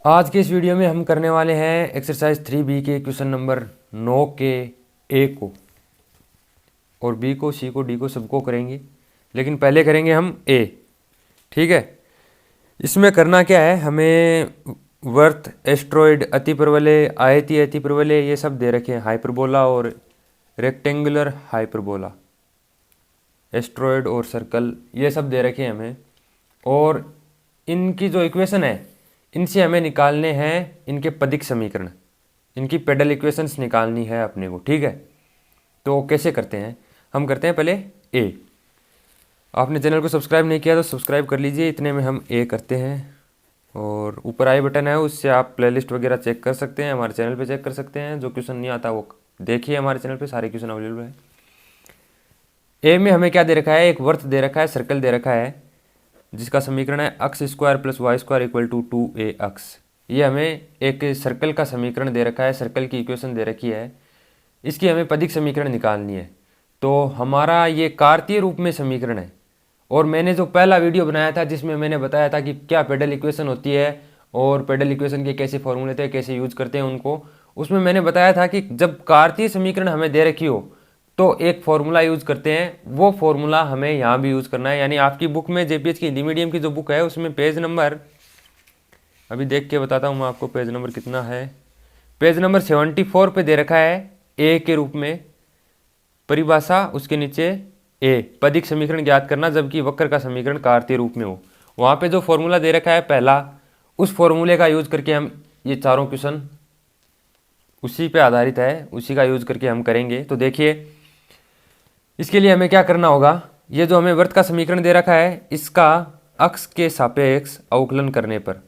आज के इस वीडियो में हम करने वाले हैं एक्सरसाइज 3B के क्वेश्चन नंबर 9 के ए को, और बी को, सी को, डी को, सबको करेंगे, लेकिन पहले करेंगे हम ए। ठीक है। इसमें करना क्या है, हमें वर्त, एस्ट्रॉयड, अतिप्रवलय, आयतीय अतिप्रवलय ये सब दे रखे हैं, हाइपरबोला और रेक्टेंगुलर हाइपरबोला, एस्ट्रॉयड और सर्कल ये सब दे रखे हैं हमें, और इनकी जो इक्वेशन है इनसे हमें निकालने हैं इनके पदिक समीकरण, इनकी पेडल इक्वेशंस निकालनी है अपने को। ठीक है। तो कैसे करते हैं, हम करते हैं पहले ए। आपने चैनल को सब्सक्राइब नहीं किया तो सब्सक्राइब कर लीजिए, इतने में हम ए करते हैं। और ऊपर आई बटन है, उससे आप प्लेलिस्ट वगैरह चेक कर सकते हैं, हमारे चैनल पे चेक कर सकते हैं। जो क्वेश्चन नहीं आता वो देखिए, हमारे चैनल पे सारे क्वेश्चन अवेलेबल है। ए में हमें क्या दे रखा है, एक वर्त दे रखा है, सर्कल दे रखा है, जिसका समीकरण है x square plus y square equal to 2ax। ये हमें एक सर्कल का समीकरण दे रखा है, सर्कल की इक्वेशन दे रखी है, इसकी हमें पदिक समीकरण निकालनी है। तो हमारा ये कार्तीय रूप में समीकरण है, और मैंने जो पहला वीडियो बनाया था जिसमें मैंने बताया था कि क्या पेडल इक्वेशन होती है और पेडल इक्वेशन के कैसे फॉर्मूले थे, कैसे यूज करते हैं उनको, उसमें मैंने बताया था कि जब कार्तीय समीकरण हमें दे रखी हो तो एक फॉर्मूला यूज करते हैं, वो फॉर्मूला हमें यहाँ भी यूज करना है। यानी आपकी बुक में जेपीएच की हिंदी मीडियम की जो बुक है उसमें पेज नंबर, अभी देख के बताता हूँ मैं आपको पेज नंबर कितना है, पेज नंबर 74 पे दे रखा है ए के रूप में परिभाषा, उसके नीचे ए पदिक समीकरण ज्ञात करना जबकि वक्र का समीकरण कार्तीय रूप में हो। वहाँ पे जो फॉर्मूला दे रखा है पहला, उस फॉर्मूले का यूज करके हम ये चारों क्वेश्चन उसी पे आधारित है, उसी का यूज करके हम करेंगे। तो देखिए, इसके लिए हमें क्या करना होगा, ये जो हमें वृत्त का समीकरण दे रखा है इसका अक्ष के सापेक्ष अवकलन करने पर,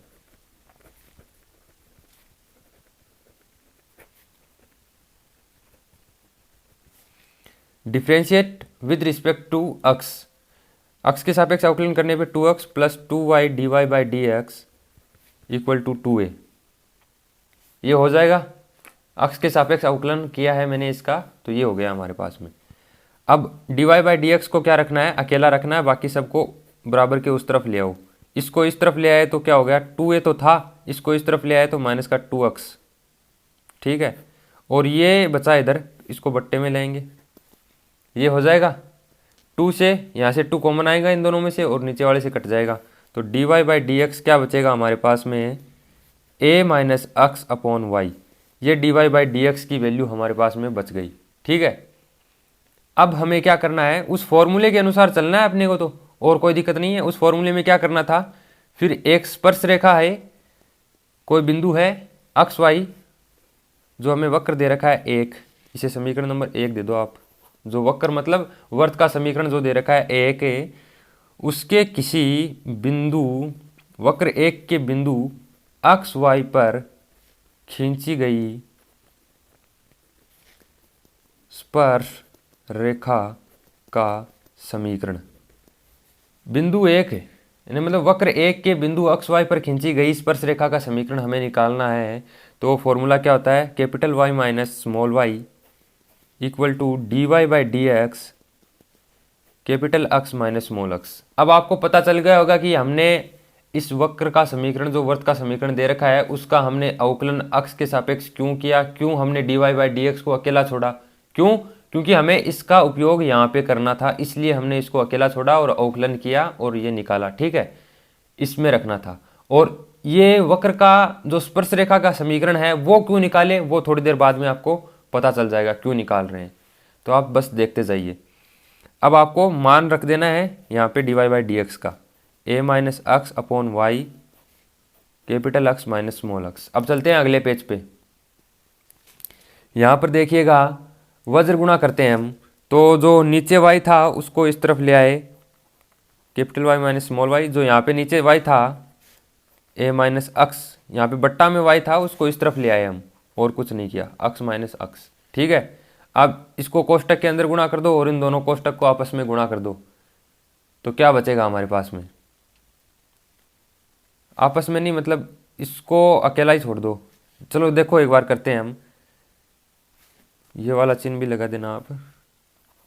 डिफ्रेंशिएट विद रिस्पेक्ट टू अक्ष, अक्ष के सापेक्ष अवकलन करने पर 2x plus 2y dy by d x equal to 2a, ये हो जाएगा। अक्ष के सापेक्ष अवकलन किया है मैंने इसका, तो ये हो गया हमारे पास में। अब dy बाई डी एक्स को क्या रखना है, अकेला रखना है, बाकी सबको बराबर के उस तरफ ले आओ। इसको इस तरफ ले आए तो क्या हो गया, 2a तो था, इसको इस तरफ ले आए तो माइनस का 2x। ठीक है। और ये बचा इधर, इसको बट्टे में लेंगे, ये हो जाएगा 2 से, यहाँ से 2 कॉमन आएगा इन दोनों में से और नीचे वाले से कट जाएगा। तो dy बाई डी एक्स क्या बचेगा हमारे पास में, a minus x upon y. ये dy बाई डी एक्स की वैल्यू हमारे पास में बच गई। ठीक है। अब हमें क्या करना है, उस फॉर्मूले के अनुसार चलना है अपने को, तो और कोई दिक्कत नहीं है। उस फॉर्मूले में क्या करना था, फिर एक स्पर्श रेखा है, कोई बिंदु है एक्स वाई, जो हमें वक्र दे रखा है एक, इसे समीकरण नंबर 1 दे दो आप। जो वक्र मतलब वर्त का समीकरण जो दे रखा है एक है, उसके किसी बिंदु, वक्र एक के बिंदु एक्स वाई पर खींची गई स्पर्श रेखा का समीकरण। बिंदु एक है, यानी मतलब वक्र एक के बिंदु एक्स वाई पर खींची गई स्पर्श रेखा का समीकरण हमें निकालना है। तो फॉर्मूला क्या होता है, capital y minus small y equal to d y by d x capital x minus small x. अब आपको पता चल गया होगा कि हमने इस वक्र का समीकरण, जो वर्त का समीकरण दे रखा है, उसका हमने अवकलन अक्ष के सापेक्ष क्यों किया, क्यों हमने d y by d x को अकेला छोड़ा, क्यों, क्योंकि हमें इसका उपयोग यहाँ पे करना था, इसलिए हमने इसको अकेला छोड़ा और अवकलन किया और ये निकाला। ठीक है, इसमें रखना था। और ये वक्र का जो स्पर्श रेखा का समीकरण है वो क्यों निकाले, वो थोड़ी देर बाद में आपको पता चल जाएगा क्यों निकाल रहे हैं, तो आप बस देखते जाइए। अब आपको मान रख देना है यहाँ पे d y by d x का, a minus x upon y capital x minus small x. अब चलते हैं अगले पेज पे। यहाँ पर देखिएगा वज्र गुणा करते हैं हम, तो जो नीचे y था उसको इस तरफ ले आए, capital Y minus small y, जो यहाँ पे नीचे y था a माइनस एक्स, यहाँ पे बट्टा में y था उसको इस तरफ ले आए हम, और कुछ नहीं किया, एक्स माइनस एक्स। ठीक है। अब इसको कोष्टक के अंदर गुणा कर दो और इन दोनों कोष्टक को आपस में गुणा कर दो, तो क्या बचेगा हमारे पास में, आपस में नहीं मतलब इसको अकेला ही छोड़ दो। चलो देखो एक बार करते हैं हम, ये वाला चिन्ह भी लगा देना आप,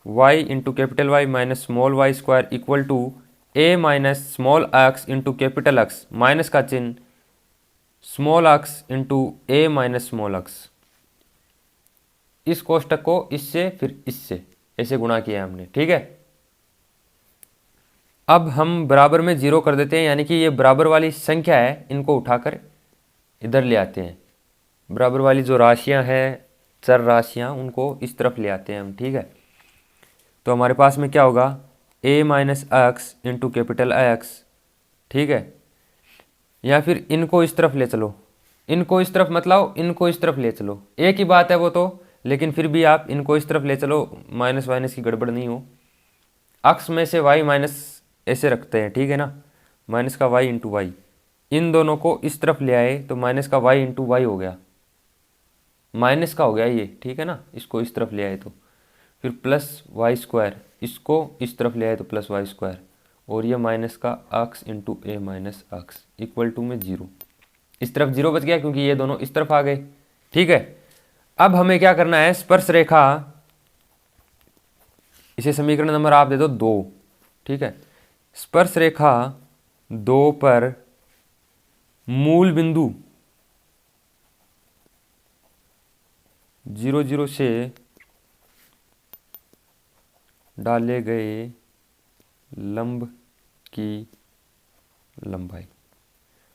y into capital y minus small y square equal to a minus small x into capital x, minus का चिन्ह small x into a minus small x, इस कोष्टक को इससे फिर इससे ऐसे गुणा किया हमने, ठीक है। अब हम बराबर में 0 कर देते हैं, यानी कि ये बराबर वाली संख्या है, इनको उठाकर इधर ले आते हैं। बराबर वाली जो राशियां हैं, चर राशियां, उनको इस तरफ ले आते हैं हम, ठीक है। तो हमारे पास में क्या होगा, a minus x into capital x, ठीक है। या फिर इनको इस तरफ ले चलो, इनको इस तरफ मतलब इनको इस तरफ ले चलो, एक ही बात है वो तो, लेकिन फिर भी आप इनको इस तरफ ले चलो, माइनस माइनस की गड़बड़ नहीं हो। अक्स में से y माइनस ऐसे रखते हैं, ठीक है ना, माइनस का y इंटू वाई, इन दोनों को इस तरफ ले आए तो माइनस का y इंटू वाई हो गया, माइनस का हो गया ये, ठीक है ना। इसको इस तरफ ले आए तो फिर प्लस वाई स्क्वायर, इसको इस तरफ ले आए तो प्लस वाई स्क्वायर, और ये माइनस का x into a minus x equal to में 0। इस तरफ 0 बच गया क्योंकि ये दोनों इस तरफ आ गए, ठीक है। अब हमें क्या करना है, स्पर्श रेखा, इसे समीकरण नंबर आप दे दो 2, ठीक है। स्पर्श रेखा 2 पर मूल बिंदु 0 0 से डाले गए लंब की लंबाई।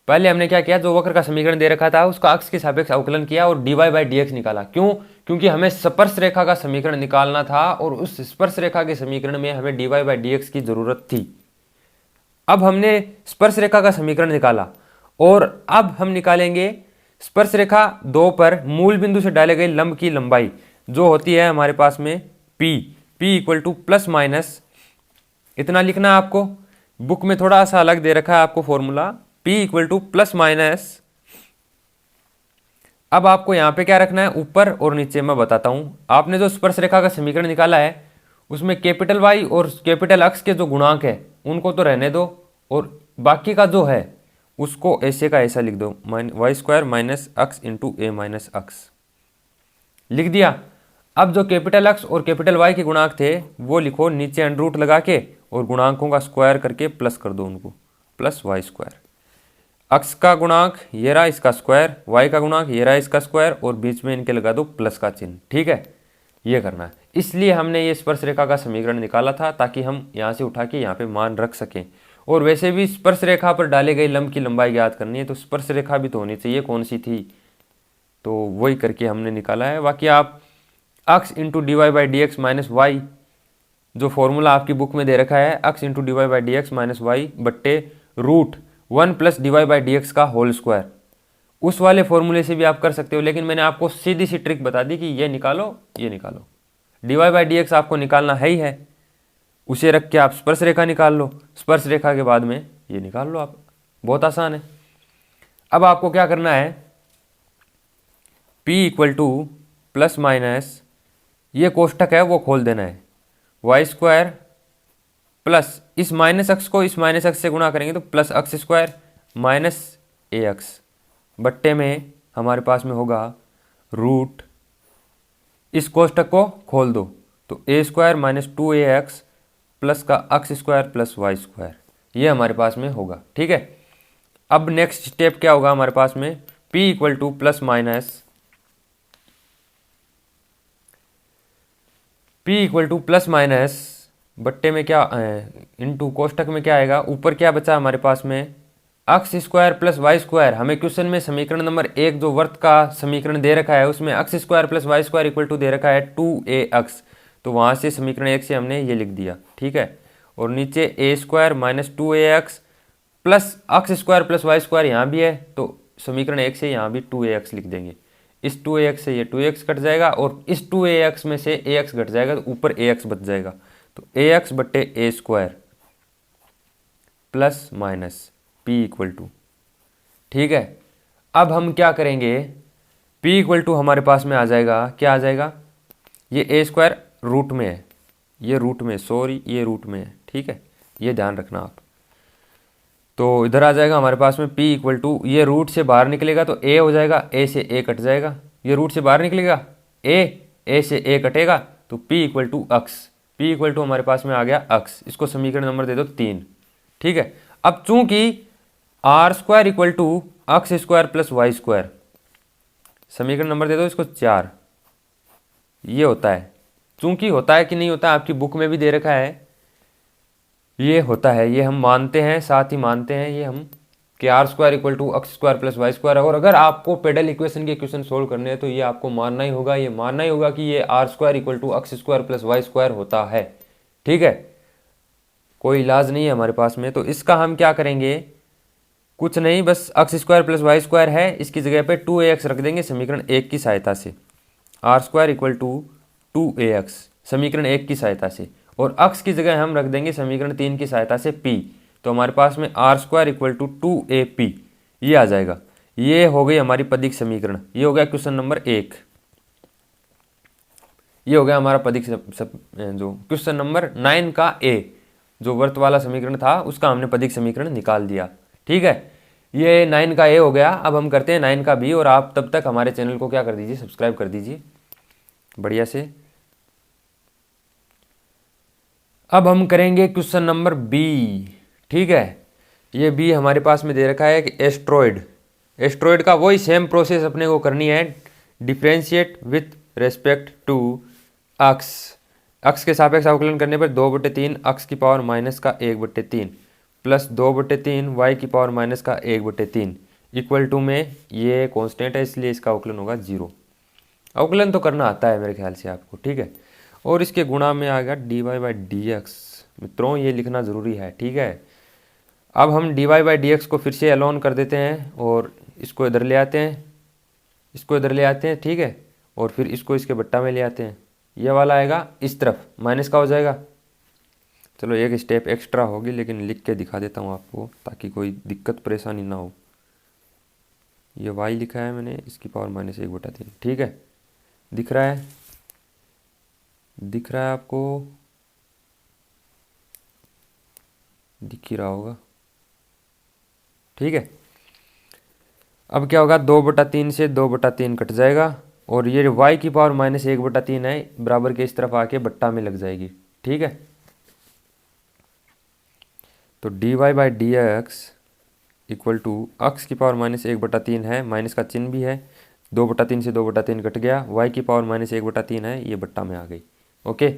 पहले हमने क्या किया, जो वक्र का समीकरण दे रखा था उसका अक्ष के सापेक्ष अवकलन किया और dy बाई डी एक्स निकाला। क्यों? क्योंकि हमें स्पर्श रेखा का समीकरण निकालना था और उस स्पर्श रेखा के समीकरण में हमें dy बाई डी एक्स की जरूरत थी। अब हमने स्पर्श रेखा का समीकरण निकाला और अब हम निकालेंगे स्पर्श रेखा 2 पर मूल बिंदु से डाले गए लंब की लंबाई, जो होती है हमारे पास में p equal two plus minus, इतना लिखना है आपको, बुक में थोड़ा सा अलग दे रखा है आपको formula, p equal two plus minus. अब आपको यहां पे क्या रखना है, ऊपर और नीचे मैं बताता हूं। आपने जो स्पर्श रेखा का समीकरण निकाला है उसमें कैपिटल वाई और कैपिटल एक्स के जो गुणांक है उनको तो रहने दो, और बाकी का जो है उसको ऐसे का ऐसा लिख दो, y square minus x into a minus x, लिख दिया। अब जो कैपिटल एक्स और कैपिटल वाई के गुणांक थे वो लिखो नीचे अंडर रूट लगा के, और गुणांकों का स्क्वायर करके प्लस कर दो उनको, प्लस वाई स्क्वायर। एक्स का गुणांक ये रहा इसका स्क्वायर, वाई का गुणांक ये रहा इसका स्क्वायर, और बीच में इनके लगा दो प्लस का चिन्ह, ठीक है। ये करना है, इसलिए हमने ये स्पर्श रेखा का समीकरण निकाला था ताकि हम यहाँ से उठा के यहाँ पे मान रख सकें। और वैसे भी स्पर्श रेखा पर डाले गए लंब की लंबाई ज्ञात करनी है तो स्पर्श रेखा भी तो होनी चाहिए, कौन सी थी, तो वही करके हमने निकाला है। बाकी आप x into d y by d x minus y, जो फॉर्मूला आपकी बुक में दे रखा है, x into d y by d x minus y बट्टे root 1 plus d y by d x का होल स्क्वायर, उस वाले फॉर्मूले से भी आप कर सकते हो, लेकिन मैंने आपको सीधी सी ट्रिक बता दी कि ये निकालो ये निकालो। D y by d x आपको निकालना है ही है, उसे रख के आप स्पर्श रेखा निकाल लो, स्पर्श रेखा के बाद में ये निकाल लो आप, बहुत आसान है। अब आपको क्या करना है, P equal two plus minus, ये कोष्टक है वो खोल देना है, वाई स्क्वायर प्लस इस माइनस एक्स को इस माइनस एक्स से गुणा करेंगे तो प्लस एक्स स्क्वायर माइनस ए एक्स बट्टे में हमारे पास में होगा रूट, इस कोष्टक को खोल दो तो a square minus 2ax plus का x square plus y square, ये हमारे पास में होगा, ठीक है। अब नेक्स्ट स्टेप क्या होगा हमारे पास में, P equal two plus minus, P equal two plus minus बट्टे में क्या इनटू कोष्टक में क्या आएगा, ऊपर क्या बचा हमारे पास में x square plus y square. हमें क्वेश्चन में समीकरण नंबर 1 जो वर्त का समीकरण दे रखा है उसमें x square plus y square equal to दे रखा है 2ax, तो वहां से समीकरण 1 से हमने ये लिख दिया, ठीक है। और नीचे a square minus 2ax plus x square plus y square यहाँ भी है, तो समीकरण 1 से यहाँ भी 2ax लिख देंगे। इस 2ax से ये 2x कट जाएगा और इस 2ax में से ax घट जाएगा तो ऊपर ax बच जाएगा, तो ax बट्टे a square plus minus P equal to, ठीक है। अब हम क्या करेंगे, P इक्वल टू हमारे पास में आ जाएगा, क्या आ जाएगा, ये ए स्क्वायर रूट में है, ये रूट में, सॉरी ये रूट में है, ठीक है, ये ध्यान रखना आप। तो इधर आ जाएगा हमारे पास में P इक्वल टू, ये रूट से बाहर निकलेगा तो a हो जाएगा, a से a कट जाएगा, ये रूट से बाहर निकलेगा a से a कटेगा तो P equal to x, P equal to हमारे पास में आ गया x, इसको समीकरण नंबर दे दो 3, ठीक है। अब चूंकि r square equal to x square plus y square, समीकरण नंबर दे दो इसको 4। ये होता है, चूंकि होता है कि नहीं होता है आपकी बुक में भी दे रखा है, ये होता है, ये हम मानते हैं, साथ ही मानते हैं ये हम कि r square equal to x square plus y square. और अगर आपको पेडल इक्वेशन के क्वेश्चन सोल्व करने हैं तो ये आपको मानना ही होगा, ये मानना ही होगा कि ये r square equal to x square plus y square होता है। ठीक है, कोई इलाज नहीं है हमारे पास में। तो इसका हम क्या करेंगे, कुछ नहीं, बस x square plus y square है, इसकी जगह पे 2ax रख देंगे समीकरण 1 की सहायता से। Are square equal to 2ax समीकरण 1 की सहायता से, और x की जगह हम रख देंगे समीकरण 3 की सहायता से p। तो हमारे पास में are square equal to 2ap ये आ जाएगा। ये हो गई हमारी पदिक समीकरण, ये हो गया क्वेश्चन नंबर 1। ये हो गया हमारा पदिक जो क्वेश्चन नंबर 9 का a, जो वर्त वाला समीकरण था उसका हमने पदिक समीकरण निकाल दिया। ठीक है, ये 9 का a हो गया। अब हम करते हैं 9 का b, और आप तब तक हमारे चैनल को क्या कर दीजिए, सब्सक्राइब कर दीजिए बढ़िया से। अब हम करेंगे क्वेश्चन नंबर b। ठीक है, ये b हमारे पास में दे रखा है कि एस्ट्रॉयड, एस्ट्रॉयड का वही सेम प्रोसेस अपने को करनी है, differentiate with respect to x. X के सापेक्ष अवकलन करने पर 2/3 एक्स की पावर माइनस का 1/3 प्लस 2/3 वाई की पावर माइनस का 1/3 इक्वल टू में, ये कांस्टेंट है इसलिए इसका अवकलन होगा 0। अवकलन तो करना आता है मेरे ख्याल से आपको। ठीक है, और इसके गुणा में आ गया dy/dx। मित्रों ये लिखना ज़रूरी है। ठीक है, अब हम dy/dx को फिर से अलोन कर देते हैं और इसको इधर ले आते हैं, इसको इधर ले आते हैं। ठीक है, और फिर इसको इसके बट्टा में ले आते हैं, ये वाला आएगा इस तरफ, माइनस का हो जाएगा। चलो एक स्टेप एक्स्ट्रा होगी, लेकिन लिख के दिखा देता हूँ आपको ताकि कोई दिक्कत परेशानी ना हो। ये y लिखा है मैंने, इसकी पावर माइनस 1/3। ठीक है, दिख रहा है, दिख रहा है आपको, दिख ही रहा होगा। ठीक है, अब क्या होगा, 2/3 से 2/3 कट जाएगा, और ये y की पावर माइनस 1/3 है, बराबर के इस तरफ आके बट्टा में लग जाएगी। ठीक है, तो dy/dx इक्वल टू एक्स की पावर माइनस 1/3 है, माइनस का चिन्ह भी है, 2/3 से 2/3 कट गया, y की पावर माइनस 1/3 है, ये बट्टा में आ गई। ओके,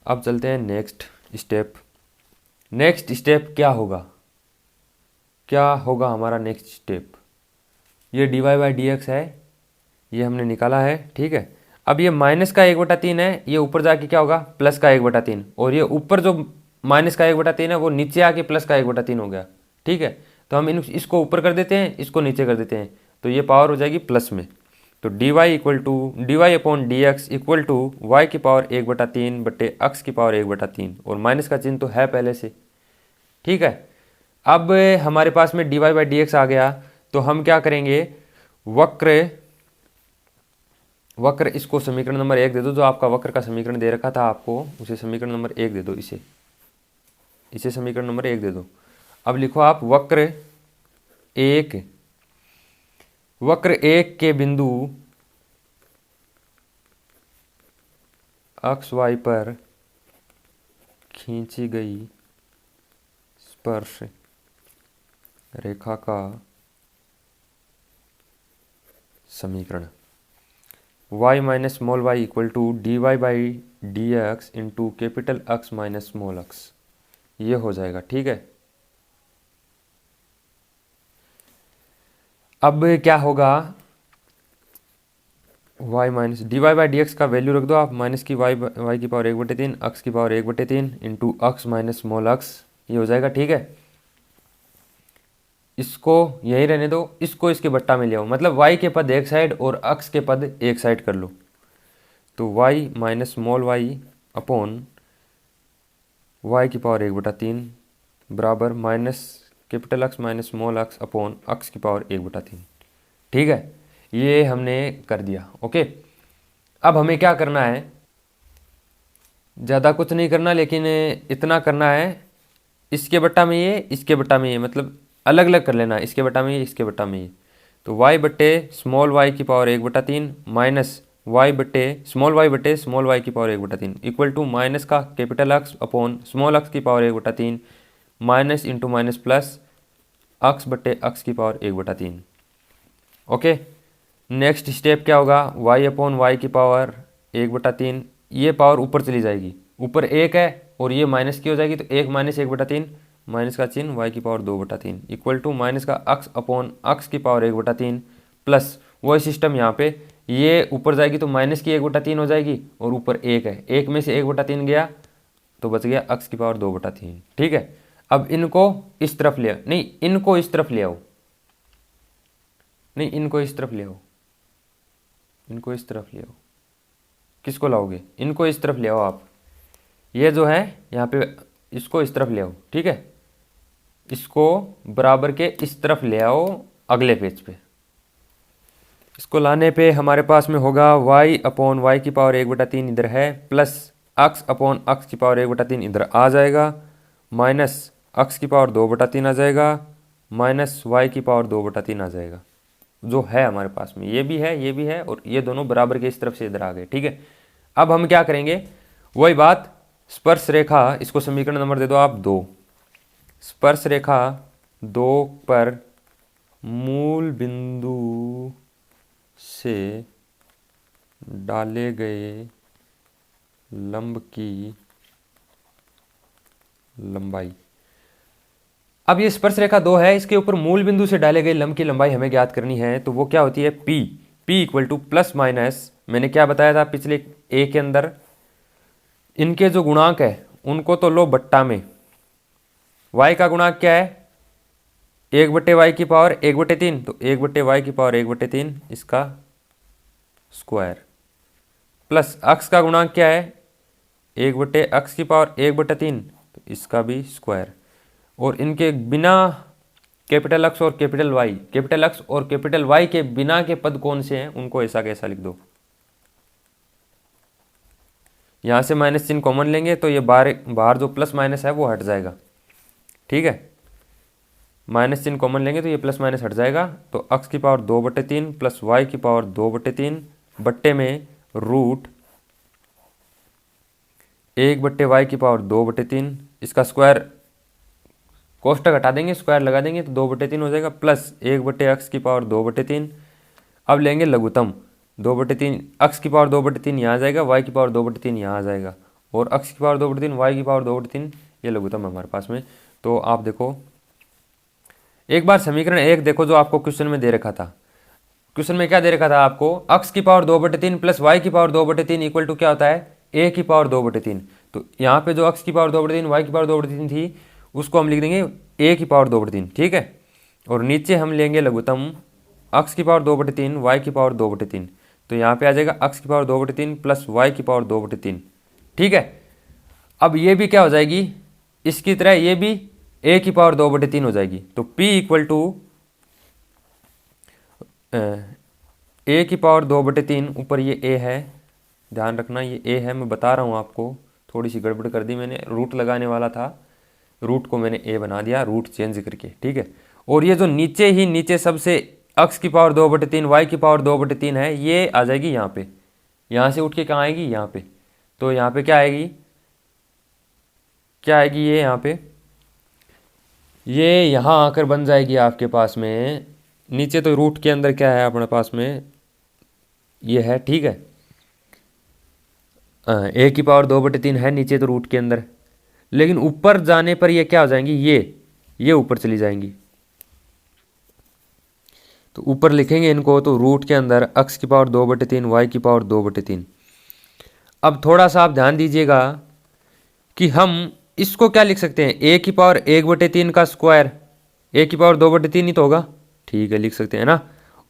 अब चलते हैं नेक्स्ट स्टेप। नेक्स्ट स्टेप क्या होगा, क्या होगा हमारा नेक्स्ट स्टेप, ये dy/dx है, ये हमने निकाला है। ठीक है, अब ये माइनस का 1/3 है, ये ऊपर जाके क्या होगा, प्लस का 1/3, और ये ऊपर जो माइनस का 1/3 है वो नीचे आके प्लस का 1/3 हो गया। ठीक है, तो हम इसको ऊपर कर देते हैं, इसको नीचे कर देते हैं, तो ये पावर हो जाएगी प्लस में। तो dy/dx इक्वल टू वाई की पावर 1/3 बटे एक्स की पावर 1/3, और माइनस का चिन्ह तो है पहले से। ठीक है, अब हमारे पास में dy/dx आ गया, तो हम क्या करेंगे, वक्र इसको समीकरण नंबर 1 दे दो, जो आपका वक्र का समीकरण दे रखा था आपको, उसे समीकरण नंबर 1 दे दो, इसे समीकरण नंबर 1 दे दो। अब लिखो आप वक्र 1 के बिंदु एक्स वाई पर खींची गई स्पर्श रेखा का समीकरण y minus small y equal to dy/dx into capital X minus small x, ये हो जाएगा। ठीक है, अब क्या होगा, y माइनस dy/dx का वैल्यू रख दो आप, माइनस की y की पावर 1/3 x की power 1/3 into x minus small x, ये हो जाएगा। ठीक है, इसको यही रहने दो, इसको इसके बट्टा में ले आओ, मतलब y के पद एक साइड और x के पद एक साइड कर लो। तो y minus small y upon y की पावर 1/3 बराबर minus capital X minus small x upon x की पावर 1/3। ठीक है, ये हमने कर दिया। ओके, अब हमें क्या करना है, ज़्यादा कुछ नहीं करना, लेकिन इतना करना है, इसके बट्टा में ये, इसके बट्टा में ये, मतलब अलग अलग कर लेना, इसके बट्टा में ये, इसके बट्टा में ये। तो y बट्टे स्मॉल y की पावर 1/3 माइनस y बट्टे स्मॉल y की पावर 1/3 इक्वल टू माइनस का capital X upon small x की power 1/3 minus into minus plus x बट्टे अक्स की पावर 1/3। ओके, नेक्स्ट स्टेप क्या होगा, y अपॉन वाई की पावर 1/3, ये पावर ऊपर चली जाएगी, ऊपर 1 है और ये माइनस की हो जाएगी, तो 1 माइनस 1/3, माइनस का चिन्ह y की पावर 2/3 इक्वल टू माइनस का अक्स अपॉन अक्स की पावर 1/3 प्लस वही सिस्टम यहाँ पे, ये ऊपर जाएगी तो माइनस की 1/3 हो जाएगी और ऊपर 1 है, 1 में से 1/3 गया तो बच गया अक्स की पावर 2/3। ठीक है, अब इनको इस तरफ ले, नहीं इनको इस तरफ ले आओ, नहीं इनको इस तरफ ले आओ, इनको इस तरफ ले आओ, किसको लाओगे, इनको इस तरफ ले आओ आप, ये जो है यहाँ पे इसको इस तरफ ले आओ। ठीक है, इसको बराबर के इस तरफ ले आओ अगले पेज पे। इसको लाने पे हमारे पास में होगा y अपॉन वाई की पावर 1/3 इधर है, प्लस अक्स अपॉन अक्स की पावर 1/3 इधर आ जाएगा, माइनस अक्स की पावर 2/3 आ जाएगा, माइनस वाई की पावर 2/3 आ जाएगा, जो है हमारे पास में, ये भी है ये भी है, और ये दोनों बराबर के इस तरफ से इधर आ गए। ठीक है, अब हम क्या करेंगे, वही बात, स्पर्श रेखा, इसको समीकरण नंबर दे दो आप 2, स्पर्श रेखा 2 पर मूल बिंदु से डाले गए लंब की लंबाई। अब ये स्पर्श रेखा 2 है, इसके ऊपर मूल बिंदु से डाले गए लंब की लंबाई हमें ज्ञात करनी है, तो वो क्या होती है p equal two plus minus, मैंने क्या बताया था पिछले a के अंदर, इनके जो गुणांक है उनको तो लो बट्टा में, y का गुणांक क्या है 1/y की पावर 1/3, तो 1/y की पावर 1/3 इसका स्क्वायर, प्लस अक्स का गुणांक क्या है 1/x की पावर 1/3, तो इसका भी स्क्वायर, और इनके बिना कैपिटल एक्स और कैपिटल वाई, कैपिटल एक्स और कैपिटल वाई के बिना के पद कौन से हैं उनको ऐसा कैसा लिख दो, यहां से माइनस चिन्ह कॉमन लेंगे तो ये बाहर जो प्लस माइनस है वो हट जाएगा। ठीक है, माइनस चिन्ह कॉमन लेंगे तो ये प्लस माइनस हट जाएगा, तो अक्स की पावर 2/3 प्लस वाई की पावर 2/3 बट्टे में रूट 1/y की पावर 2/3, इसका स्क्वायर कोष्टक हटा देंगे, स्क्वायर लगा देंगे तो 2/3 हो जाएगा, प्लस 1/x की पावर 2/3। अब लेंगे लघुत्तम 2/3, अक्स की पावर 2/3 यहाँ आ जाएगा, y की पावर 2/3 यहाँ आ जाएगा, और अक्स की पावर 2/3 y की पावर 2/3, ये लघुत्तम है हमारे पास में। तो आप देखो एक बार समीकरण 1 देखो जो आपको क्वेश्चन में दे रखा था, क्वेश्चन में क्या दे रखा था आपको, अक्स की पावर 2/3 प्लस वाई की पावर 2/3 इक्वल टू क्या होता है a की पावर 2/3, तो यहाँ पे जो अक्स की पावर 2/3 वाई की पावर 2/3 थी उसको हम लिख देंगे a की पावर 2/3। ठीक है, और नीचे हम लेंगे लघुत्तम अक्स की पावर 2/3 वाई की पावर 2/3, तो यहाँ पे आ जाएगा अक्स की पावर 2/3 प्लस वाई की पावर 2/3। ठीक है, अब ये भी क्या हो जाएगी, इसकी तरह ये भी a की पावर 2/3 हो जाएगी, तो p इक्वल टू a की पावर 2/3, ऊपर ये a है, ध्यान रखना ये a है, मैं बता रहा हूँ आपको, थोड़ी सी गड़बड़ कर दी मैंने, रूट लगाने वाला था, रूट को मैंने a बना दिया रूट चेंज करके। ठीक है, और ये जो नीचे ही नीचे सबसे अक्स की पावर 2/3 वाई की पावर 2/3 है, ये आ जाएगी यहाँ पे, यहाँ से उठ के कहाँ आएगी यहाँ पे, तो यहाँ पे क्या आएगी, क्या आएगी ये यहाँ पे, ये यहाँ आकर बन जाएगी आपके पास में, नीचे तो रूट के अंदर क्या है अपने पास में ये है। ठीक है, a की पावर 2/3 है नीचे तो रूट के अंदर, लेकिन ऊपर जाने पर ये क्या हो जाएंगी, ये ऊपर चली जाएंगी, तो ऊपर लिखेंगे इनको तो रूट के अंदर अक्स की पावर 2/3 वाई की पावर 2/3। अब थोड़ा सा आप ध्यान दीजिएगा कि हम इसको क्या लिख सकते हैं, a की पावर 1/3 का स्क्वायर, a की पावर 2/3 ही तो होगा, ठीक है लिख सकते हैं ना,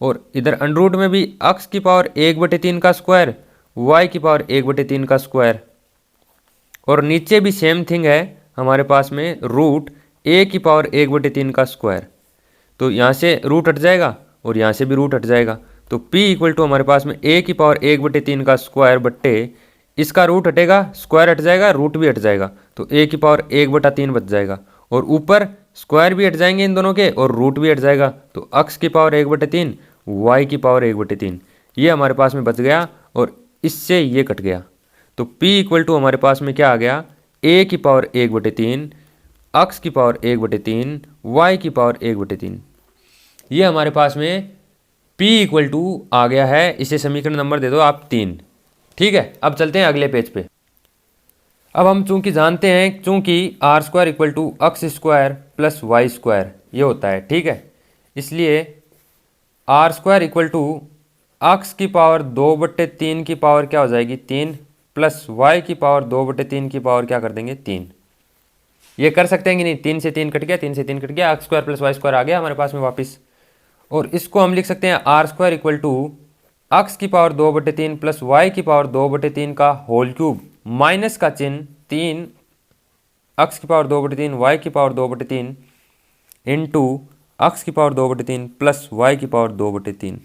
और इधर अंडरूट में भी अक्स की पावर 1/3 का स्क्वायर y की पावर 1/3 का स्क्वायर, और नीचे भी सेम थिंग है हमारे पास में रूट a की पावर 1/3 का स्क्वायर, तो यहाँ से रूट हट जाएगा और यहाँ से भी रूट हट जाएगा, तो p इक्वल टू हमारे पास में a की पावर 1/3 का स्क्वायर बट्टे इसका रूट हटेगा, स्क्वायर हट जाएगा, रूट भी हट जाएगा, तो a की पावर 1/3 बच जाएगा, और ऊपर स्क्वायर भी हट जाएंगे इन दोनों के और रूट भी हट जाएगा, तो अक्स की पावर 1/3 वाई की पावर 1/3 ये हमारे पास में बच गया, और इससे ये कट गया, तो p इक्वल टू हमारे पास में क्या आ गया, a की पावर 1/3 अक्स की पावर 1/3 y की पावर 1/3। ये हमारे पास में p इक्वल टू आ गया है, इसे समीकरण नंबर दे दो आप 3। ठीक है, अब चलते हैं अगले पेज पे। अब हम चूंकि जानते हैं चूंकि r square equal to x square plus y square ये होता है। ठीक है, इसलिए r square equal to x की पावर 2/3 की पावर क्या हो जाएगी 3, प्लस वाई की पावर 2/3 की पावर क्या कर देंगे 3। ये कर सकते हैं कि नहीं, 3 से 3 कट गया, 3 से 3 कट गया, x square plus y square आ गया हमारे पास में वापस। और इसको हम लिख सकते हैं r square equal to x की पावर 2/3 प्लस वाई की पावर 2/3 का होल क्यूब, माइनस का चिन्ह 3 एक्स की पावर 2/3 वाई की पावर 2/3 इंटू एक्स की पावर 2/3 प्लस वाई की पावर 2/3।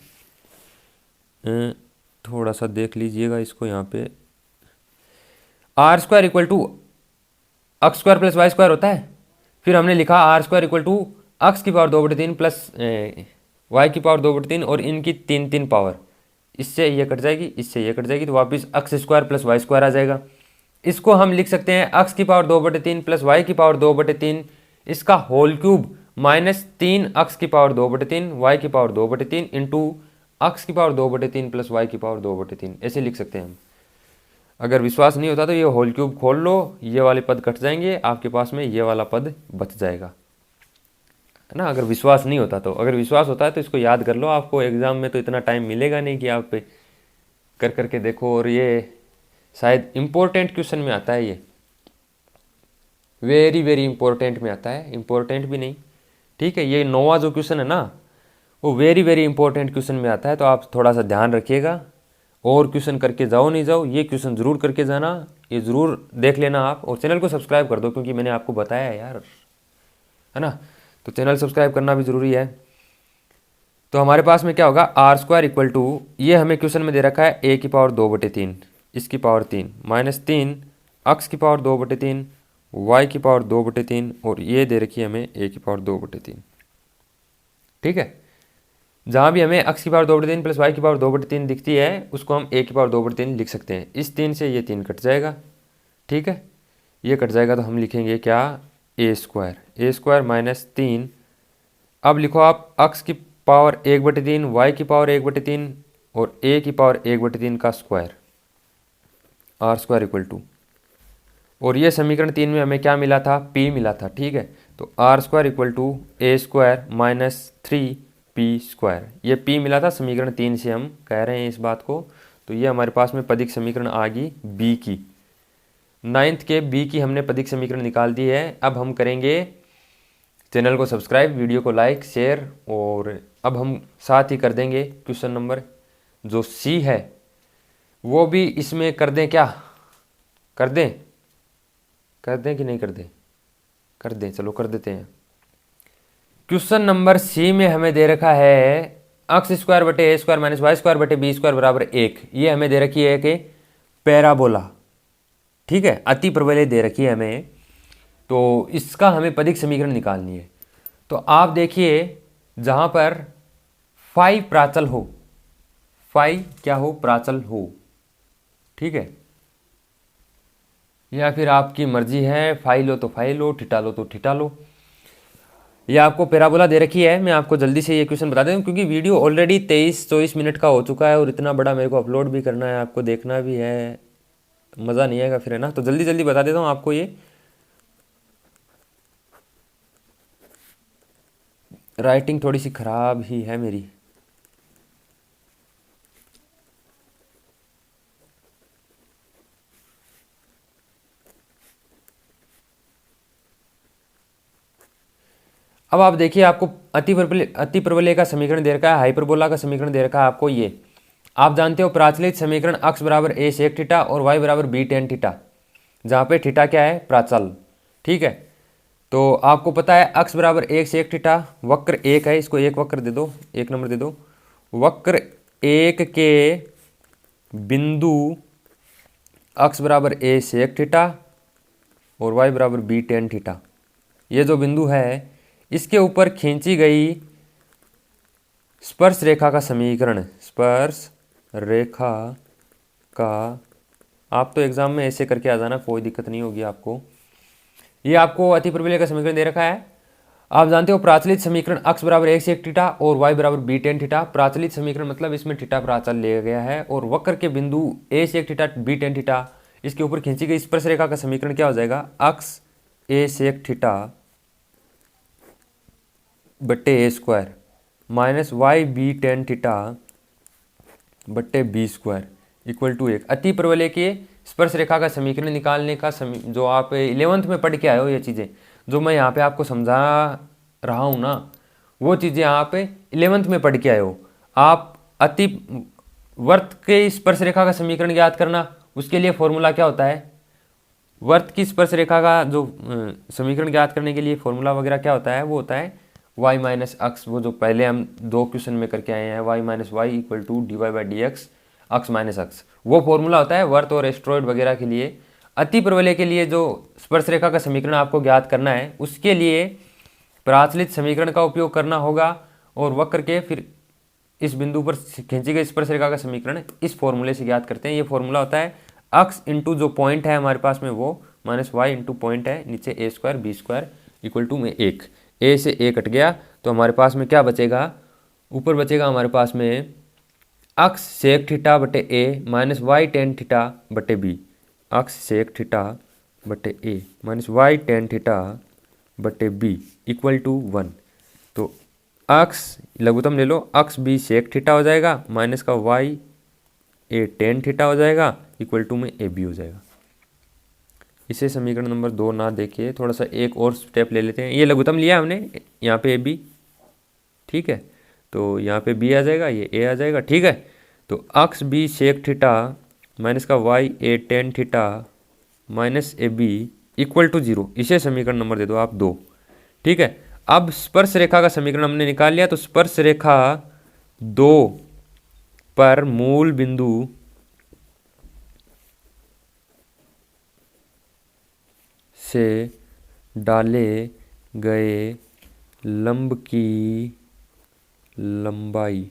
थोड़ा सा देख लीजिएगा इसको यहाँ पे। R square equal to x square plus y square होता है, फिर हमने लिखा r square equal to x की पावर 2/3 प्लस वाई की पावर 2/3 और इनकी 3 पावर, इससे ये कट जाएगी, इससे ये कट जाएगी, तो वापस x square plus y square आ जाएगा। इसको हम लिख सकते हैं एक्स की पावर 2/3 प्लस वाई की पावर 2/3 इसका होल क्यूब माइनस 3 एक्स की पावर 2/3 वाई की पावर 2/3 इंटू एक्स की पावर 2/3 प्लस वाई की पावर 2/3, ऐसे लिख सकते हैं हम। अगर विश्वास नहीं होता तो ये होल क्यूब खोल लो, ये वाले पद कट जाएंगे, आपके पास में ये वाला पद बच जाएगा, है ना। अगर विश्वास नहीं होता तो, अगर विश्वास होता है तो इसको याद कर लो, आपको एग्जाम में तो इतना टाइम मिलेगा नहीं कि आप कर करके देखो। और ये शायद इम्पोर्टेंट क्वेश्चन में आता है, ये वेरी वेरी इंपॉर्टेंट में आता है, इम्पोर्टेंट भी नहीं। ठीक है, ये 9वां जो क्वेश्चन है ना वो वेरी वेरी इंपॉर्टेंट क्वेश्चन में आता है, तो आप थोड़ा सा ध्यान रखिएगा। और क्वेश्चन करके जाओ नहीं जाओ, ये क्वेश्चन ज़रूर करके जाना, ये ज़रूर देख लेना आप। और चैनल को सब्सक्राइब कर दो, क्योंकि मैंने आपको बताया है यार, है ना, तो चैनल सब्सक्राइब करना भी ज़रूरी है। तो हमारे पास में क्या होगा, आर स्क्वायर इक्वल टू, ये हमें क्वेश्चन में दे रखा है ए की पावर 2/3 इसकी पावर 3 माइनस 3 एक्स की पावर 2/3 वाई की पावर 2/3 और ये दे रखी है हमें ए की पावर 2/3। ठीक है, जहाँ भी हमें एक्स की पावर 2/3 प्लस वाई की पावर 2/3 दिखती है उसको हम ए की पावर 2/3 लिख सकते हैं। इस 3 से ये 3 कट जाएगा, ठीक है, ये कट जाएगा तो हम लिखेंगे क्या, ए स्क्वायर माइनस 3। अब लिखो आप एक्स की पावर 1/3 वाई की पावर 1/3 और ए की पावर 1/3 का square, r square equal to, और ये समीकरण 3 में हमें क्या मिला था, पी मिला था। ठीक है, तो r square equal to a square minus 3p square, ये p मिला था समीकरण 3 से, हम कह रहे हैं इस बात को। तो ये हमारे पास में पदिक समीकरण आ गई b की, 9th के b की हमने पदिक समीकरण निकाल दी है। अब हम करेंगे चैनल को सब्सक्राइब, वीडियो को लाइक शेयर, और अब हम साथ ही कर देंगे क्वेश्चन नंबर जो c है वो भी इसमें कर दें, क्या कर दें, कर दें कि नहीं कर दें, कर दें, चलो कर देते हैं। क्वेश्चन नंबर सी में हमें दे रखा है एक्स स्क्वायर बटे ए स्क्वायर माइनस वाई स्क्वायर बटे बी स्क्वायर बराबर 1। ये हमें दे रखी है कि पैराबोला, ठीक है, अति प्रबल दे रखी है हमें, तो इसका हमें पदिक समीकरण निकालनी है। तो आप देखिए जहां पर फाई प्राचल हो, फाई क्या हो, प्राचल हो, ठीक है, या फिर आपकी मर्जी है, फाई लो तो फाई लो, ठिठा लो तो ठिठा लो। ये आपको पैराबोला दे रखी है, मैं आपको जल्दी से ये क्वेश्चन बता देता हूँ क्योंकि वीडियो ऑलरेडी 23-24 मिनट का हो चुका है और इतना बड़ा मेरे को अपलोड भी करना है, आपको देखना भी है, मज़ा नहीं आएगा फिर, है ना। तो जल्दी जल्दी बता देता हूँ आपको ये। राइटिंग थोड़ी सी ख़राब ही है मेरी। अब आप देखिए, आपको अति प्रबल का समीकरण दे रखा है, हाइपरबोला का समीकरण दे रखा है आपको। ये आप जानते हो प्राचलित समीकरण x बराबर a सेक थीटा और y बराबर b टेन थीटा, जहाँ पे थीटा क्या है, प्राचल, ठीक है। तो आपको पता है x बराबर 1 सेक थीटा, वक्र 1 है, इसको एक वक्र दे दो, 1 नंबर दे दो। वक्र 1 के बिंदु x बराबर a सेक थीटा और y बराबर b टेन थीटा, ये जो बिंदु है इसके ऊपर खींची गई स्पर्श रेखा का समीकरण, स्पर्श रेखा का, आप तो एग्जाम में ऐसे करके आ जाना, कोई दिक्कत नहीं होगी आपको। ये आपको अति प्रबल का समीकरण दे रखा है। आप जानते हो प्राचलित समीकरण x बराबर a sec थीटा और y बराबर b tan थीटा। प्राचलित समीकरण मतलब इसमें थीटा प्राचल लिया गया है और वक्र के बिंदु a sec theta b tan theta इसके ऊपर खींची गई स्पर्श रेखा का समीकरण क्या हो जाएगा, x a sec थीटा बट्टे a square minus y b tan theta बट्टे b स्क्वायर इक्वल टू 1। अति परवलय के स्पर्श रेखा का समीकरण निकालने का जो आप 11th में पढ़ के आए हो, ये चीज़ें जो मैं यहाँ पे आपको समझा रहा हूँ ना, वो चीज़ें आप 11th में पढ़ के आए हो। आप अति वर्त के स्पर्श रेखा का समीकरण ज्ञात करना, उसके लिए फॉर्मूला क्या होता है, वर्त की स्पर्श रेखा का जो समीकरण ज्ञात करने के लिए फॉर्मूला वगैरह क्या होता है, वो होता है y माइनस एक्स, वो जो पहले हम 2 क्वेश्चन में करके आए हैं, y minus y equal to d y by d x x minus x, वो फॉर्मूला होता है वर्त और एस्ट्रॉयड वगैरह के लिए। अति परवलय के लिए जो स्पर्श रेखा का समीकरण आपको ज्ञात करना है, उसके लिए प्राचलित समीकरण का उपयोग करना होगा और वक्र के फिर इस बिंदु पर खींची गई स्पर्श रेखा का समीकरण इस फॉर्मूले से ज्ञात करते हैं। ये फॉर्मूला होता है एक्स इंटू जो पॉइंट है हमारे पास में वो माइनस वाई इंटू पॉइंट है नीचे a square b square equal to में 1। ए से ए कट गया तो हमारे पास में क्या बचेगा, ऊपर बचेगा हमारे पास में एक्स सेक थीटा बटे ए माइनस वाई टेन थीटा बटे बी, एक्स सेक थीटा बटे ए माइनस वाई टेन थीटा बटे बी इक्वल टू 1। तो एक्स लघुत्तम ले लो, एक्स बी सेक थीटा हो जाएगा माइनस का वाई ए टेन थीटा हो जाएगा इक्वल टू में ए बी हो जाएगा। इसे समीकरण नंबर 2 ना देखिए, थोड़ा सा एक और स्टेप ले लेते हैं। ये लघुत्तम लिया हमने, यहाँ पे ए बी, ठीक है, तो यहाँ पे बी आ जाएगा, ये ए आ जाएगा, ठीक है। तो x b sec theta minus का y a tan theta minus a b equal to 0, इसे समीकरण नंबर दे दो आप 2, ठीक है। अब स्पर्श रेखा का समीकरण हमने निकाल लिया, तो स्पर्श रेखा 2 पर मूल बिंदु से डाले गए लंब की लंबाई,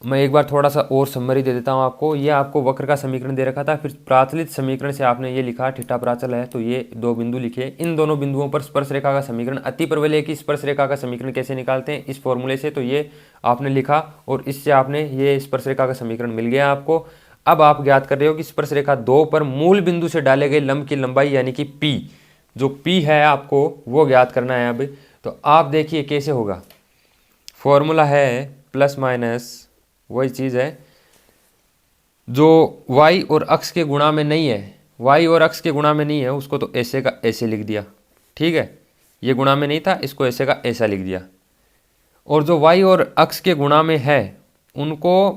मैं एक बार थोड़ा सा और समरी दे देता हूँ आपको। ये आपको वक्र का समीकरण दे रखा था, फिर प्राचलित समीकरण से आपने ये लिखा थीटा प्राचल है, तो ये 2 बिंदु लिखे। इन दोनों बिंदुओं पर स्पर्श रेखा का समीकरण, अति परवलय की स्पर्श रेखा का समीकरण कैसे निकालते हैं, इस फॉर्मूले से, तो ये आपने लिखा और इससे आपने ये स्पर्श रेखा का समीकरण मिल गया आपको। अब आप ज्ञात कर रहे हो कि स्पर्श रेखा 2 पर मूल बिंदु से डाले गए लंब की लंबाई यानी कि P, जो P है आपको वो ज्ञात करना है। अब तो आप देखिए कैसे होगा, फॉर्मूला है प्लस माइनस वही चीज़ है जो y और अक्ष के गुणा में नहीं है, y और अक्ष के गुणा में नहीं है उसको तो ऐसे का ऐसे लिख दिया, ठीक है। ये गुणा में नहीं था, इसको ऐसे का ऐसा लिख दिया। और जो y और अक्ष के गुणा में है उनको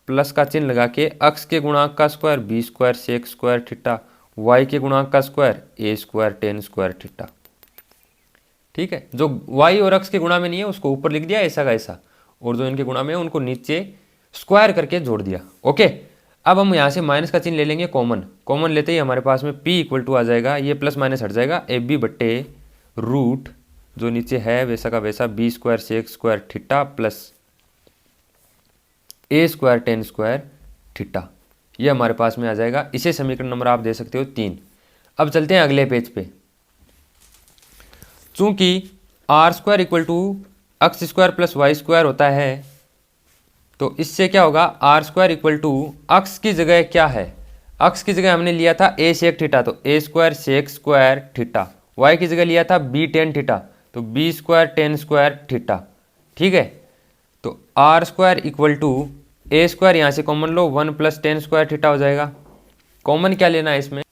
प्लस का चिन्ह लगा के अक्ष के गुणांक का square b square sec square theta, y के गुणांक का square a square tan square theta, ठीक है। जो y और अक्ष के गुणा में नहीं है उसको ऊपर लिख दिया ऐसा का ऐसा, और जो इनके गुणा में है उनको नीचे स्क्वायर करके जोड़ दिया, ओके। अब हम यहाँ से माइनस का चिन्ह ले लेंगे कॉमन लेते ही हमारे पास में p इक्वल टू आ जाएगा, ये प्लस माइनस हट जाएगा, ए बी बट्टे रूट जो नीचे है वैसा का वैसा b square sec square theta plus a square tan square theta, ये हमारे पास में आ जाएगा। इसे समीकरण नंबर आप दे सकते हो 3। अब चलते हैं अगले पेज पे। चूंकि r square equal to x square plus y square होता है, तो इससे क्या होगा, r square equal to x की जगह क्या है, अक्स की जगह हमने लिया था ए सेक थीटा, तो a square sec square theta, y की जगह लिया था बी टेन थीटा, तो b square tan square theta, ठीक है। तो r square equal to a square यहाँ से कॉमन लो 1 प्लस टेन स्क्वायर थीटा हो जाएगा। कॉमन क्या लेना है इसमें,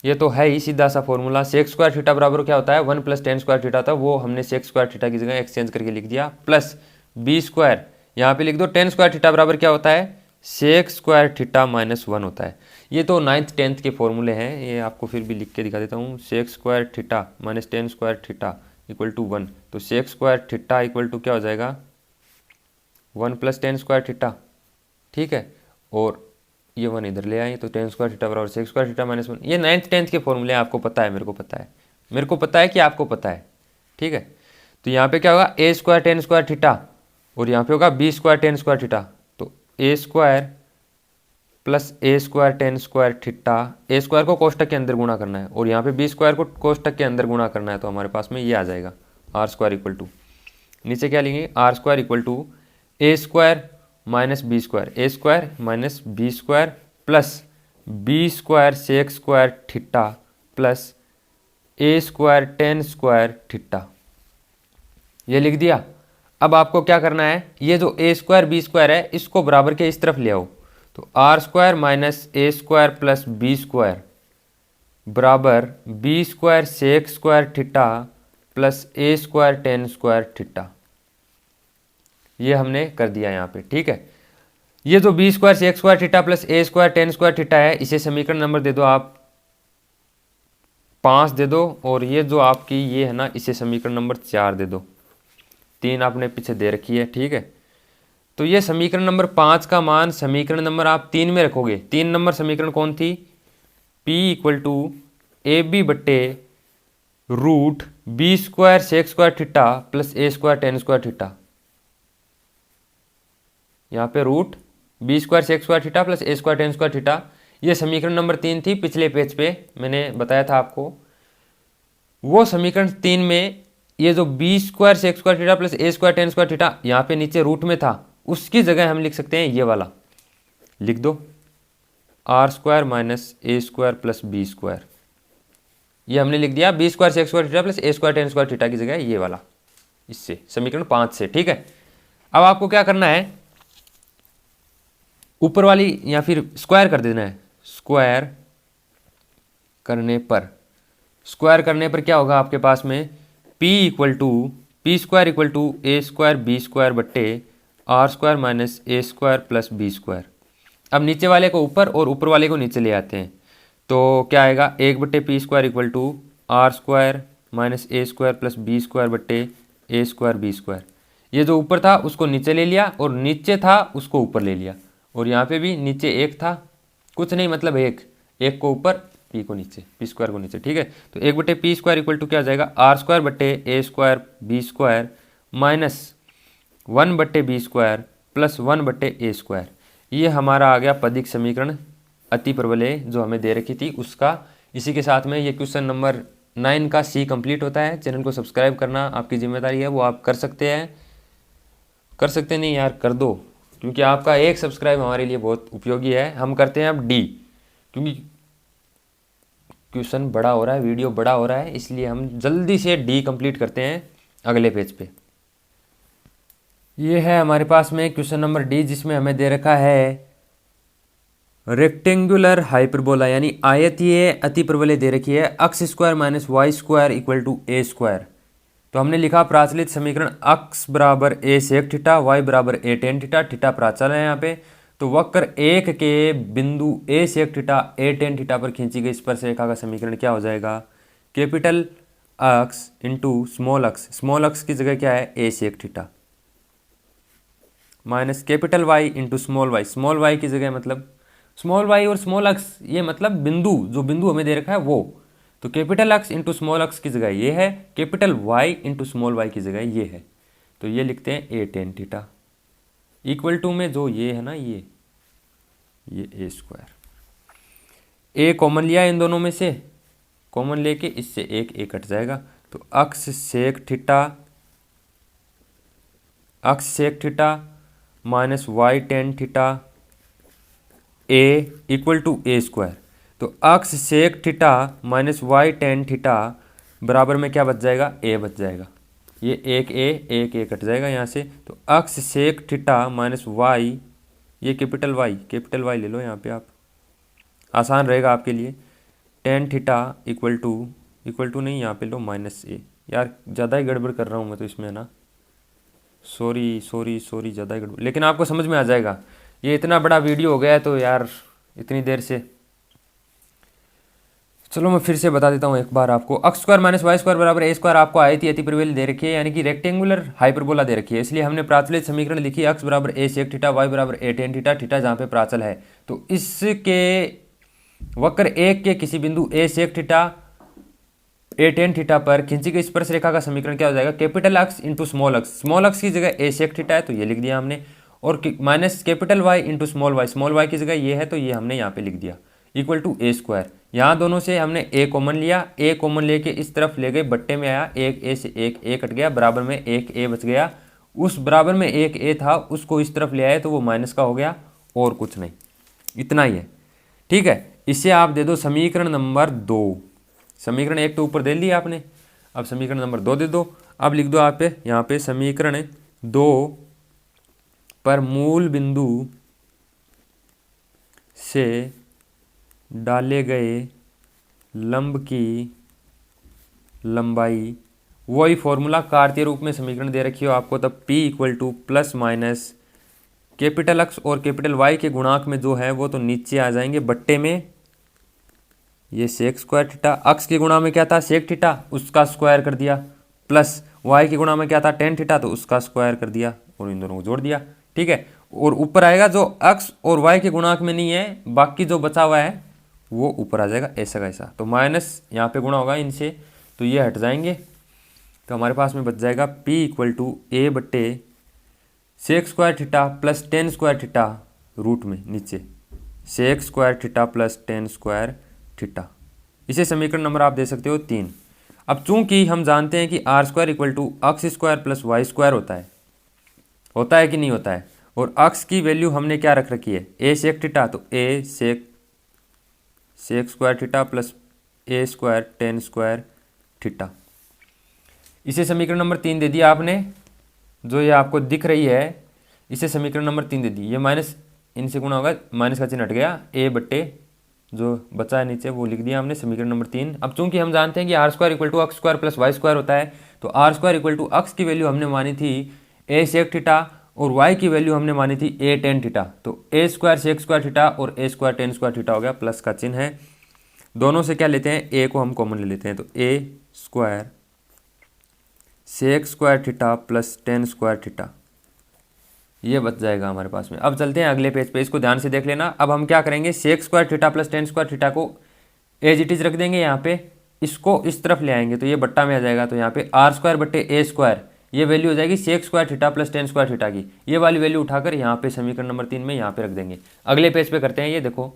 ये तो है ही सीधा सा फॉर्मूला, सेक स्क्वायर थीटा बराबर क्या होता है 1 प्लस टेन स्क्वायर थीटा था, वो हमने सेक स्क्वायर थीटा की जगह एक्सचेंज करके लिख दिया, प्लस बी स्क्वायर यहाँ पे लिख दो टेन स्क्वायर थीटा बराबर क्या होता है सेक स्क्वायर थीटा माइनस 1 होता है। ये तो 9th 10th के फॉर्मूले हैं, ये आपको फिर भी लिख के दिखा देता हूँ। Sec square theta minus tan square theta equal to 1, तो sec square theta equal to क्या हो जाएगा 1 प्लस टेन स्क्वायर थीटा, ठीक है। और ये 1 इधर ले आए तो टेन स्क्वायर थीटा बराबर सेक स्क्वायर थीटा माइनस 1। ये 9th 10th के फॉर्मूले आपको पता है, मेरे को पता है, मेरे को पता है कि आपको पता है, ठीक है। तो यहाँ पे क्या होगा a square tan square theta और यहाँ पे होगा b square tan square theta, तो a square plus a square tan square theta, a square को कोष्टक के अंदर गुणा करना है और यहाँ पे बी स्क्वायर को कोष्टक के अंदर गुणा करना है, तो हमारे पास में ये आ जाएगा आर स्क्वायर इक्वल टू, नीचे क्या लिखेंगे r square equal to a square minus b square, a square minus b square plus b square sec square theta plus a square tan square theta, ये लिख दिया। अब आपको क्या करना है, ये जो ए स्क्वायर बी स्क्वायर है इसको बराबर के इस तरफ ले आओ, तो r square minus a square plus b square बराबर b square sec square theta plus a square tan square theta, ये हमने कर दिया यहाँ पे, ठीक है। ये जो b square sec square theta plus a square tan square theta है, इसे समीकरण नंबर दे दो आप 5 दे दो, और ये जो आपकी ये है ना इसे समीकरण नंबर 4 दे दो, 3 आपने पीछे दे रखी है, ठीक है। तो ये समीकरण नंबर 5 का मान समीकरण नंबर आप 3 में रखोगे। 3 नंबर समीकरण कौन थी, P equal to a b बट्टे root b square sec square theta plus a square tan square theta, यहाँ पे root b square sec square theta plus a square tan square theta, ये समीकरण नंबर 3 थी। पिछले पेज पे मैंने बताया था आपको, वो समीकरण 3 में ये जो b square sec square theta plus a square tan square theta यहाँ पे नीचे रूट में था, उसकी जगह हम लिख सकते हैं ये वाला, लिख दो r square minus a square plus b square, ये हमने लिख दिया b square sec square theta plus a square tan square theta की जगह ये वाला, इससे समीकरण 5 से, ठीक है। अब आपको क्या करना है, ऊपर वाली या फिर स्क्वायर कर देना है, स्क्वायर करने पर क्या होगा आपके पास में p equal to p square equal to a square b square बट्टे r square minus a square plus b square. अब नीचे वाले को ऊपर और ऊपर वाले को नीचे ले आते हैं, तो क्या आएगा 1 बट्टे p square equal to r square minus a square plus b square बट्टे ए स्क्वायर बी स्क्वायर। ये जो ऊपर था उसको नीचे ले लिया और नीचे था उसको ऊपर ले लिया, और यहाँ पे भी नीचे 1 था, कुछ नहीं मतलब 1 को ऊपर पी को नीचे, पी स्क्वायर को नीचे, ठीक है। तो 1 बट्टे पी स्क्वायर इक्वल टू क्या आ जाएगा आर स्क्वायर बट्टे a square b square minus 1 बट्टे बी स्क्वायर प्लस 1 बट्टे ए स्क्वायर। ये हमारा आ गया पदिक समीकरण अति प्रबलय जो हमें दे रखी थी उसका। इसी के साथ में ये क्वेश्चन नंबर 9 का सी कंप्लीट होता है। चैनल को सब्सक्राइब करना आपकी जिम्मेदारी है, वो आप कर सकते हैं, कर सकते नहीं यार कर दो, क्योंकि आपका एक सब्सक्राइब हमारे लिए बहुत उपयोगी है। हम करते हैं अब डी, क्योंकि क्वेश्चन बड़ा हो रहा है, वीडियो बड़ा हो रहा है, इसलिए हम जल्दी से डी कंप्लीट करते हैं अगले पेज पे। ये है हमारे पास में क्वेश्चन नंबर डी, जिसमें हमें दे रखा है रेक्टेंगुलर हाइपरबोला यानी आयतीय अतिप्रबलय दे रखी है, x square minus y square equal to a square. तो हमने लिखा प्राचलित समीकरण अक्स बराबर ए सेक थीटा, वाई बराबर ए टेन थीटा, थीटा प्राचल है यहाँ पे। तो वक्र 1 के बिंदु a sec theta a tan theta पर खींची गई स्पर्शरेखा का समीकरण क्या हो जाएगा, capital x into small x की जगह क्या है a sec theta, minus capital y into small y की जगह मतलब स्मॉल वाई और स्मॉल अक्स, ये मतलब बिंदु, जो बिंदु हमें दे रखा है वो, तो capital x into small x की जगह ये है, capital y into small y की जगह ये है। तो ये लिखते हैं a tan theta equal to में जो ये है ना ये ए स्क्वायर, ए कॉमन लिया इन दोनों में से, कॉमन लेके इससे एक ए कट जाएगा। तो x sec theta minus y tan theta a equal to a square. तो x sec theta minus y tan theta बराबर में क्या बच जाएगा, ए बच जाएगा, ये एक ए कट जाएगा यहाँ से। तो x sec theta minus Y, ये कैपिटल वाई ले लो यहाँ पे आप, आसान रहेगा आपके लिए। टेन थीटा इक्वल टू नहीं यहाँ पे लो माइनस ए, यार ज़्यादा ही गड़बड़ कर रहा हूँ मैं तो इसमें ना, सॉरी ज़्यादा ही गड़बड़, लेकिन आपको समझ में आ जाएगा। ये इतना बड़ा वीडियो हो गया है तो यार इतनी देर से, चलो मैं फिर से बता देता हूँ एक बार आपको। X square minus y square बराबर ए स्क्वायर आपको आयतीय अतिप्रबलय दे रखी है, यानी कि रेक्टेंगुलर हाइपरबोला दे रखी है, इसलिए हमने प्राचलित समीकरण लिखी एक्स बराबर ए सेक थीटा, वाई बराबर ए टेन थीटा, थीटा जहाँ पे प्राचल है। तो इसके वक्र 1 के किसी बिंदु a sec theta a tan theta पर खींची गई स्पर्शरेखा का समीकरण क्या हो जाएगा, capital x into small x की जगह ए सेक थीटा है तो ये लिख दिया हमने, और minus capital y into small y की जगह ये है तो ये हमने यहाँ पे लिख दिया इक्वल टू ए स्क्वायर। यहाँ दोनों से हमने ए कॉमन लिया, ए कॉमन लेके इस तरफ ले गए, बट्टे में आया, एक ए से एक ए कट गया, बराबर में एक ए बच गया, उस बराबर में एक ए था उसको इस तरफ ले आए तो वो माइनस का हो गया, और कुछ नहीं, इतना ही है। ठीक है, इसे आप दे दो समीकरण नंबर 2। समीकरण 1 तो ऊपर दे लिया आपने, अब समीकरण नंबर 2 दे दो। अब लिख दो आप यहाँ पे समीकरण 2 पर मूल बिंदु से डाले गए लंब की लंबाई, वही फॉर्मूला कार्तीय रूप में समीकरण दे रखी हो आपको, तब P equal two plus minus capital x और कैपिटल वाई के गुणांक में जो है वो तो नीचे आ जाएंगे, बट्टे में ये सेक स्क्वायर थीटा, अक्स के गुणा में क्या था सेक थीटा, उसका स्क्वायर कर दिया, प्लस वाई के गुणा में क्या था टेन थीटा, तो उसका स्क्वायर कर दिया और इन दोनों को जोड़ दिया। ठीक है, और ऊपर आएगा जो अक्स और वाई के गुणांक में नहीं है, बाकी जो बचा हुआ है वो ऊपर आ जाएगा ऐसा का ऐसा, तो माइनस यहाँ पे गुणा होगा इनसे तो ये हट जाएंगे, तो हमारे पास में बच जाएगा P इक्वल टू ए बट्टे sec square theta plus tan square theta root में नीचे sec square theta plus tan square theta. इसे समीकरण नंबर आप दे सकते हो 3। अब चूंकि हम जानते हैं कि r square equal to x square plus y square होता है कि नहीं होता है, और अक्स की वैल्यू हमने क्या रख रखी है ए सेक थीटा, तो ए सेक square theta plus a square tan square theta. इसे समीकरण नंबर 3 दे दिया आपने, जो ये आपको दिख रही है इसे समीकरण नंबर 3 दे दी, ये माइनस इनसे गुणा होगा, माइनस का चिन्ह हट गया, ए बट्टे जो बचा है नीचे वो लिख दिया हमने समीकरण नंबर 3। अब चूंकि हम जानते हैं कि r square equal to x square plus y square होता है, तो r square equal to x की वैल्यू हमने मानी थी ए सेक थीटा और वाई की वैल्यू हमने मानी थी ए टेन थीटा, तो a square sec square theta और a square tan square theta हो गया, प्लस का चिन्ह है, दोनों से क्या लेते हैं ए को हम कॉमन ले लेते हैं, तो a square sec square theta plus tan square theta ये बच जाएगा हमारे पास में। अब चलते हैं अगले पेज पे, इसको ध्यान से देख लेना। अब हम क्या करेंगे sec square theta plus tan square theta को एज इट इज रख देंगे यहाँ पे, इसको इस तरफ ले आएंगे तो ये बट्टा में आ जाएगा, तो यहाँ पे आर स्क्वायर बट्टे ए स्क्वायर ये वैल्यू हो जाएगी sec square theta plus tan square theta की, ये वाली वैल्यू उठाकर यहाँ पे समीकरण नंबर 3 में यहाँ पे रख देंगे। अगले पेज पे करते हैं, ये देखो,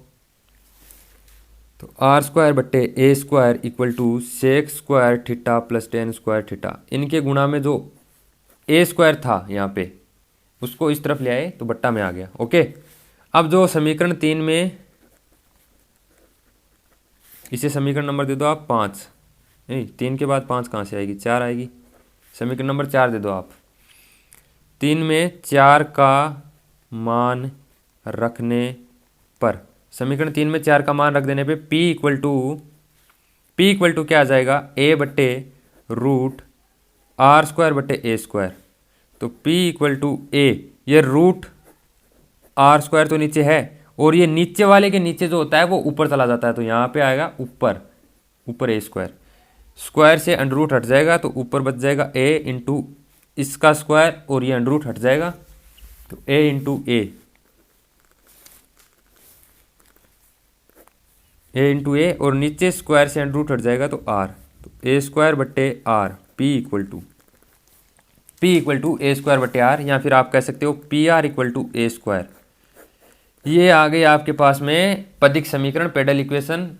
तो आर स्क्वायर बट्टे a square equal to sec square theta plus tan square theta, इनके गुणा में जो ए स्क्वायर था यहाँ पे उसको इस तरफ ले आए तो बट्टा में आ गया। ओके, अब जो समीकरण 3 में इसे समीकरण नंबर दे दो आप 5, नहीं 3 के बाद 5 कहाँ से आएगी, 4 आएगी, समीकरण नंबर 4 दे दो आप। 3 में 4 का मान रखने पर, समीकरण 3 में 4 का मान रख देने पे P इक्वल टू क्या आ जाएगा ए बट्टे रूट आर स्क्वायर बट्टे ए स्क्वायर, तो P इक्वल टू ए, ये रूट आर स्क्वायर तो नीचे है और ये नीचे वाले के नीचे जो होता है वो ऊपर चला जाता है, तो यहाँ पे आएगा ऊपर ए स्क्वायर, स्क्वायर से अंडर रूट हट जाएगा तो ऊपर बच जाएगा ए इंटू इसका स्क्वायर और ये अंडर रूट हट जाएगा, तो ए इंटू ए और नीचे स्क्वायर से अंडर रूट हट जाएगा तो आर, तो ए स्क्वायर बट्टे r P equal to a square बटे आर, या फिर आप कह सकते हो p r equal to a square. ये आ गई आपके पास में पदिक समीकरण पेडल इक्वेशन।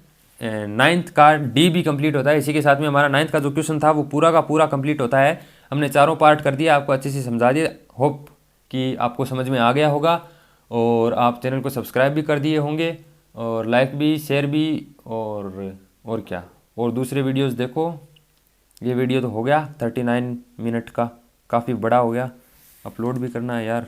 9th का डी भी कंप्लीट होता है, इसी के साथ में हमारा 9th का जो क्वेश्चन था वो पूरा का पूरा कंप्लीट होता है। हमने चारों पार्ट कर दिया, आपको अच्छे से समझा दिया, होप कि आपको समझ में आ गया होगा, और आप चैनल को सब्सक्राइब भी कर दिए होंगे और लाइक भी शेयर भी और क्या, और दूसरे वीडियोज़ देखो। ये वीडियो तो हो गया 39 मिनट का, काफ़ी बड़ा हो गया, अपलोड भी करना है यार।